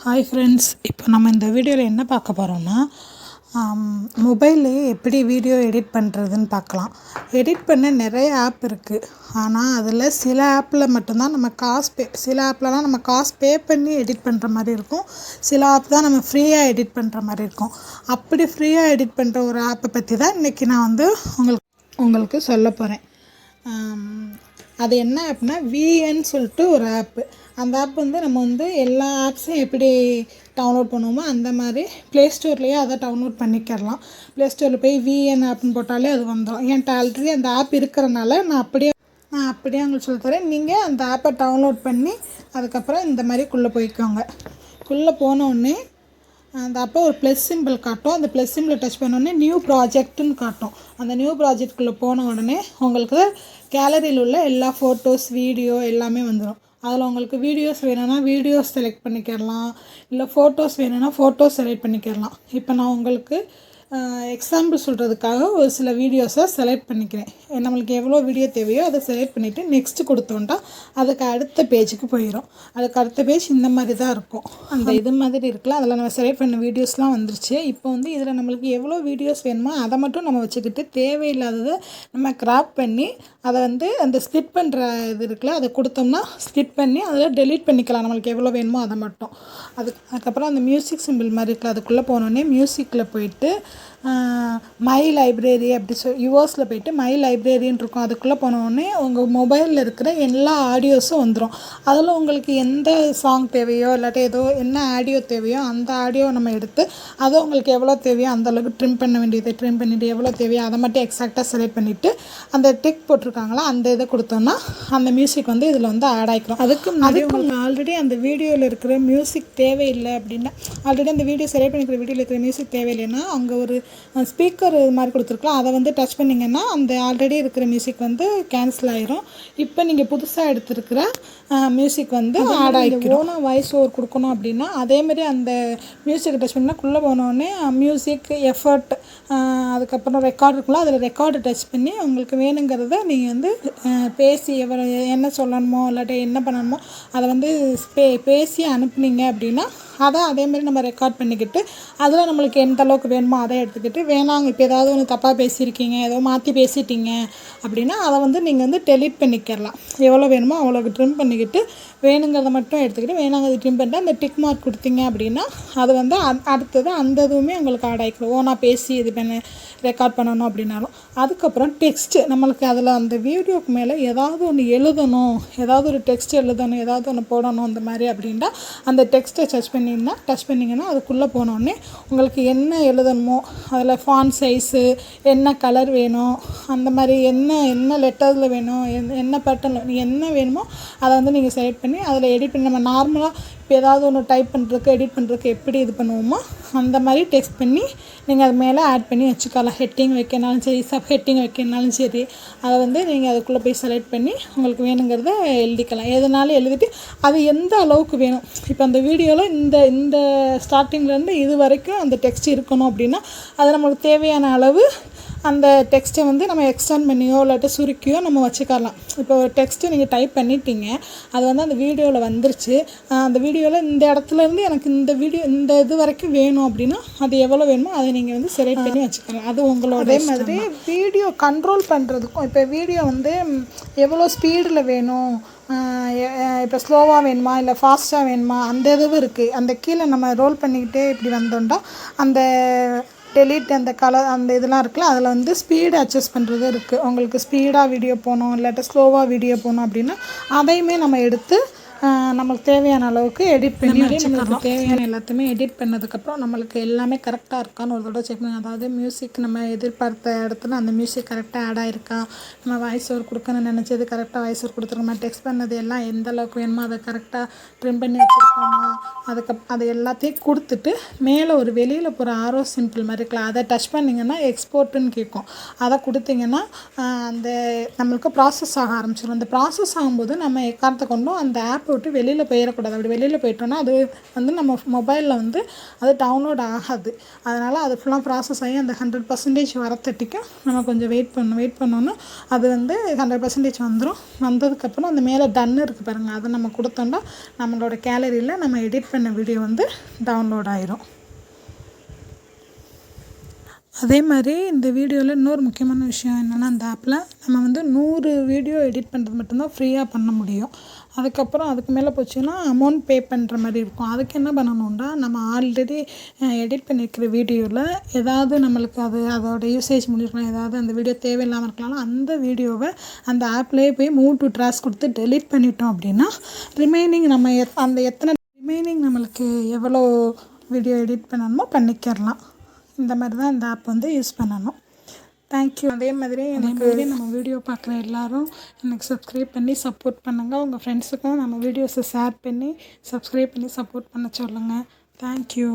Hi friends, இப்போ நம்ம இந்த வீடியோவில் என்ன பார்க்க போகிறோம்னா மொபைல்லையே எப்படி வீடியோ எடிட் பண்ணுறதுன்னு பார்க்கலாம். எடிட் பண்ண நிறைய ஆப் இருக்குது. ஆனால் அதில் சில ஆப்பில் மட்டும்தான் நம்ம சில ஆப்லலாம் நம்ம காசு பே பண்ணி எடிட் பண்ணுற மாதிரி இருக்கும். சில ஆப் தான் நம்ம ஃப்ரீயாக எடிட் பண்ணுற மாதிரி இருக்கும். அப்படி ஃப்ரீயாக எடிட் பண்ணுற ஒரு ஆப்பை பற்றி தான் இன்றைக்கி நான் வந்து உங்களுக்கு சொல்ல போகிறேன். அது என்ன ஆப்னா விஎன்னு சொல்லிட்டு ஒரு ஆப்பு. அந்த ஆப் வந்து நம்ம வந்து எல்லா ஆப்ஸையும் எப்படி டவுன்லோட் பண்ணுவோமோ அந்த மாதிரி ப்ளே ஸ்டோர்லேயே அதை டவுன்லோட் பண்ணிக்கிறலாம். ப்ளே ஸ்டோரில் போய் விஎன் ஆப்னு போட்டாலே அது வந்துடும். என்கிட்ட ஆல்ரெடி அந்த ஆப் இருக்கிறனால நான் அப்படியே உங்களுக்கு சொல்ல தரேன். நீங்கள் அந்த ஆப்பை டவுன்லோட் பண்ணி அதுக்கப்புறம் இந்த மாதிரி போய்க்கோங்க. போனோடனே அந்த அப்போ ஒரு ப்ளஸ் சிம்பிள் காட்டும். அந்த ப்ளஸ் சிம்பிளை டச் பண்ணோடனே நியூ ப்ராஜெக்ட்டுன்னு காட்டும். அந்த நியூ ப்ராஜெக்ட்குள்ளே போன உடனே உங்களுக்கு கேலரியில் உள்ள எல்லா ஃபோட்டோஸ், வீடியோ எல்லாமே வந்துடும். அதில் உங்களுக்கு வீடியோஸ் வேணும்னா வீடியோஸ் செலக்ட் பண்ணிக்கிறலாம், இல்லை ஃபோட்டோஸ் வேணும்னா ஃபோட்டோஸ் செலக்ட் பண்ணிக்கிறலாம். இப்போ நான் உங்களுக்கு எக்ஸாம்பிள் சொல்கிறதுக்காக ஒரு சில வீடியோஸை செலக்ட் பண்ணிக்கிறேன். நம்மளுக்கு எவ்வளோ வீடியோ தேவையோ அதை செலக்ட் பண்ணிவிட்டு நெக்ஸ்ட்டு கொடுத்தோம்னா அதுக்கு அடுத்த பேஜுக்கு போயிடும். அதுக்கு அடுத்த பேஜ் இந்த மாதிரி தான் இருக்கும். அந்த இது மாதிரி இருக்குல்ல, அதில் நம்ம செலக்ட் பண்ண வீடியோஸ்லாம் வந்துருச்சு. இப்போ வந்து இதில் நம்மளுக்கு எவ்வளோ வீடியோஸ் வேணுமோ அதை மட்டும் நம்ம வச்சுக்கிட்டு தேவையில்லாததை நம்ம கிராப் பண்ணி அதை வந்து அந்த ஸ்கிப் பண்ணுற இது இருக்குல்ல, அதை கொடுத்தோம்னா ஸ்கிப் பண்ணி அதில் டெலீட் பண்ணிக்கலாம். நம்மளுக்கு எவ்வளோ வேணுமோ அதை மட்டும். அதுக்கப்புறம் அந்த மியூசிக் சிம்பிள் மாதிரி இருக்குல்ல, அதுக்குள்ளே போனோடனே மியூசிக்கில் போயிட்டு மை லைப்ரரி அப்படி யுவர்ஸில் போய்ட்டு மை லைப்ரரின்னு இருக்கும். அதுக்குள்ளே போனோடனே உங்கள் மொபைலில் இருக்கிற எல்லா ஆடியோஸும் வந்துடும். அதில் உங்களுக்கு எந்த சாங் தேவையோ இல்லாட்டி ஏதோ என்ன ஆடியோ தேவையோ அந்த ஆடியோ நம்ம எடுத்து அதை உங்களுக்கு எவ்வளோ தேவையோ அந்தளவுக்கு ட்ரிம் பண்ண வேண்டியது ட்ரிம் பண்ணிவிட்டு எவ்வளோ தேவையோ அதை மட்டும் எக்ஸாக்டாக செலக்ட் பண்ணிவிட்டு அந்த டிக் போட்டிருக்காங்களா அந்த இதை கொடுத்தோன்னா அந்த மியூசிக் வந்து இதில் வந்து ஆட் ஆகிக்கிறோம். அதுக்கு உங்களுக்கு ஆல்ரெடி அந்த வீடியோவில் இருக்கிற மியூசிக் தேவையில்லை அப்படின்னா, ஆல்ரெடி அந்த வீடியோ செலக்ட் பண்ணிக்கிற வீடியோவில் இருக்கிற மியூசிக் தேவையில்லைன்னா அங்கே ஒரு ஸ்பீக்கர் இது மாதிரி கொடுத்துருக்கலாம். அதை வந்து டச் பண்ணிங்கன்னா அந்த ஆல்ரெடி இருக்கிற மியூசிக் வந்து கேன்சல் ஆயிரும். இப்போ நீங்கள் புதுசாக எடுத்துருக்கிற மியூசிக் வந்து ஆட் ஆகிக்கிறோம். ஓனாக வாய்ஸ் ஓவர் கொடுக்கணும் அப்படின்னா அதேமாதிரி அந்த மியூசிக்கை டச் பண்ணால் குள்ளே போனோடனே மியூசிக் எஃபர்ட் அதுக்கப்புறம் ரெக்கார்டு இருக்குல்ல, அதில் ரெக்கார்டு டச் பண்ணி உங்களுக்கு வேணுங்கிறத நீங்கள் வந்து பேசி என்ன சொல்லணுமோ இல்லாட்டி என்ன பண்ணணுமோ அதை வந்து பேசி அனுப்புனீங்க அப்படின்னா அதை அதேமாதிரி நம்ம ரெக்கார்ட் பண்ணிக்கிட்டு அதில் நம்மளுக்கு எந்த அளவுக்கு வேணுமோ அதை எடுத்துக்கிட்டு வேணாங்க இப்போ ஏதாவது ஒன்று தப்பாக பேசியிருக்கீங்க, ஏதோ மாற்றி பேசிட்டீங்க அப்படின்னா அதை வந்து நீங்கள் வந்து டெலீட் பண்ணிக்கிறலாம். எவ்வளோ வேணுமோ அவ்வளோக்கு ட்ரிம் பண்ணிக்கிட்டு வேணுங்கிறத மட்டும் எடுத்துக்கிட்டு வேணாங்கிறது ட்ரிம் பண்ணிட்டு அந்த டிக் மார்க் கொடுத்தீங்க அப்படின்னா அது வந்து அடுத்தது அந்த இதுவுமே உங்களுக்கு ஆட் ஆகிக்கும். ஓனாக பேசி இது பண்ண ரெக்கார்ட் பண்ணணும் அப்படின்னாலும். அதுக்கப்புறம் டெக்ஸ்ட்டு நம்மளுக்கு அதில் அந்த வீடியோக்கு மேலே ஏதாவது ஒன்று எழுதணும், ஏதாவது ஒரு டெக்ஸ்ட் எழுதணும், ஏதாவது ஒன்று போடணும் அந்த மாதிரி அப்படின்னா அந்த டெக்ஸ்ட்டை டச் பண்ணிங்கன்னா அதுக்குள்ளே போனோடனே உங்களுக்கு என்ன எழுதணுமோ அதில் ஃபாண்ட் சைஸு, என்ன கலர் வேணும், அந்த மாதிரி என்ன லெட்டரில் வேணும், என்ன பேட்டர்னில் என்ன வேணுமோ அதை வந்து நீங்கள் செலக்ட் பண்ணி அதில் எடிட் பண்ணி நம்ம நார்மலாக இப்போ ஏதாவது ஒன்று டைப் பண்ணுறதுக்கு எடிட் பண்ணுறதுக்கு எப்படி இது பண்ணுவோமோ அந்த மாதிரி டெக்ஸ்ட் பண்ணி நீங்கள் அது மேலே ஆட் பண்ணி வச்சுக்கலாம். ஹெட்டிங் வைக்கனாலும் சரி, சப் ஹெட்டிங் வைக்கனாலும் சரி, அதை வந்து நீங்கள் அதுக்குள்ளே போய் செலக்ட் பண்ணி உங்களுக்கு வேணுங்கிறத எழுதிக்கலாம். எதனாலும் எழுதிட்டு அது எந்த அளவுக்கு வேணும், இப்போ அந்த வீடியோவில் இந்த ஸ்டார்டிங்லேருந்து இது வரைக்கும் அந்த டெக்ஸ்ட் இருக்கணும் அப்படின்னா அது நம்மளுக்கு தேவையான அளவு அந்த டெக்ஸ்ட்டை வந்து நம்ம எக்ஸ்டெண்ட் பண்ணியோ இல்லாட்டி சுருக்கியோ நம்ம வச்சுக்கலாம். இப்போ ஒரு டெக்ஸ்ட்டு நீங்கள் டைப் பண்ணிட்டீங்க, அது வந்து அந்த வீடியோவில் வந்துருச்சு. அந்த வீடியோவில் இந்த இடத்துலேருந்து எனக்கு இந்த இது வரைக்கும் வேணும் அப்படின்னா அது எவ்வளோ வேணுமோ அதை நீங்கள் வந்து செலக்ட் பண்ணி வச்சுக்கலாம். அது உங்களோட. அதே மாதிரி வீடியோ கண்ட்ரோல் பண்ணுறதுக்கும் இப்போ வீடியோ வந்து எவ்வளோ ஸ்பீடில் வேணும், இப்போ ஸ்லோவாக வேணுமா இல்லை ஃபாஸ்ட்டாக வேணுமா அந்த இதுவும் இருக்குது. அந்த கீழே நம்ம ரோல் பண்ணிக்கிட்டே இப்படி வந்தோம்னா அந்த டெலீட் அந்த கலர் அந்த இதெல்லாம் இருக்குல்ல, அதில் வந்து ஸ்பீடு அட்ஜஸ்ட் பண்ணுறது இருக்குது. உங்களுக்கு ஸ்பீடாக வீடியோ போகணும் இல்லாட்டி ஸ்லோவாக வீடியோ போகணும் அப்படின்னா அதையுமே நம்ம எடுத்து நம்மளுக்கு தேவையான அளவுக்கு எடிட் பண்ணி நம்மளுக்கு தேவையான எல்லாத்தையுமே எடிட் பண்ணதுக்கப்புறம் நம்மளுக்கு எல்லாமே கரெக்டாக இருக்கான்னு ஒரு தடவை செக் பண்ணி, அதாவது மியூசிக் நம்ம எதிர்பார்த்த இடத்துல அந்த மியூசிக் கரெக்டாக ஆட் ஆகிருக்கா, நம்ம வாய்ஸ் ஓவர் கொடுக்கணும்னு நினச்சது கரெக்டாக வாய்ஸ் ஓவர் கொடுத்துருக்கோமா, டெக்ஸ்ட் பண்ணது எல்லாம் எந்த அளவுக்கு வேணுமோ அதை கரெக்டாக ட்ரிம் பண்ணி வச்சுருக்கோமா, அது எல்லாத்தையும் கொடுத்துட்டு மேலே ஒரு வெளியில் போகிற ஆரோ சிம்பிள் மாதிரி இருக்கலாம், அதை டச் பண்ணிங்கன்னா எக்ஸ்போர்ட்டுன்னு கேட்கும். அதை கொடுத்தீங்கன்னா அந்த நம்மளுக்கு ப்ராசஸ் ஆக ஆரம்பிச்சிடும். அந்த ப்ராசஸ் ஆகும்போது நம்ம எக்காரணத்தை கொண்டும் அந்த ஆப் விட்டு வெளியில் போயிடக்கூடாது. அப்படி வெளியில் போயிட்டோன்னா அது வந்து நம்ம மொபைலில் வந்து அது டவுன்லோட் ஆகாது. அதனால் அது ஃபுல்லாக ப்ராசஸ் ஆகி அந்த 100% வரத்தட்டிக்கும் நம்ம கொஞ்சம் வெயிட் பண்ணோன்னா அது வந்து 100% வந்துடும். வந்ததுக்கப்புறம் அந்த மேலே டன் இருக்குது பாருங்கள், அதை நம்ம கொடுத்தோம்னா நம்மளோட கேலரியில் நம்ம எடிட் பண்ண வீடியோ வந்து டவுன்லோட் ஆயிரும். அதே மாதிரி இந்த வீடியோவில் இன்னொரு முக்கியமான விஷயம் என்னென்னா, அந்த ஆப்பில் நம்ம வந்து 100 வீடியோ எடிட் பண்ணுறது மட்டும்தான் ஃப்ரீயாக பண்ண முடியும். அதுக்கப்புறம் அதுக்கு மேலே போச்சுன்னா அமௌண்ட் பே பண்ணுற மாதிரி இருக்கும். அதுக்கு என்ன பண்ணணும்னா, நம்ம ஆல்ரெடி எடிட் பண்ணியிருக்கிற வீடியோவில் ஏதாவது நம்மளுக்கு அதோட யூசேஜ் முடிஞ்சிருக்கலாம், ஏதாவது அந்த வீடியோ தேவையில்லாமல் இருக்கலாம், அந்த வீடியோவை அந்த ஆப்லேயே போய் மூவ் டு ட்ராஸ் கொடுத்து டெலீட் பண்ணிட்டோம் அப்படின்னா ரிமைனிங் நம்ம நம்மளுக்கு எவ்வளோ வீடியோ எடிட் பண்ணணுமோ பண்ணிக்கிறலாம். இந்த மாதிரி தான் இந்த ஆப் வந்து யூஸ் பண்ணணும். தேங்க்யூ. அதே மாதிரி நம்ம வீடியோ பார்க்குற எல்லோரும் எனக்கு சப்ஸ்கிரைப் பண்ணி சப்போர்ட் பண்ணுங்கள். உங்கள் ஃப்ரெண்ட்ஸுக்கும் நம்ம வீடியோஸை ஷேர் பண்ணி சப்ஸ்கிரைப் பண்ணி சப்போர்ட் பண்ண சொல்லுங்கள். தேங்க்யூ.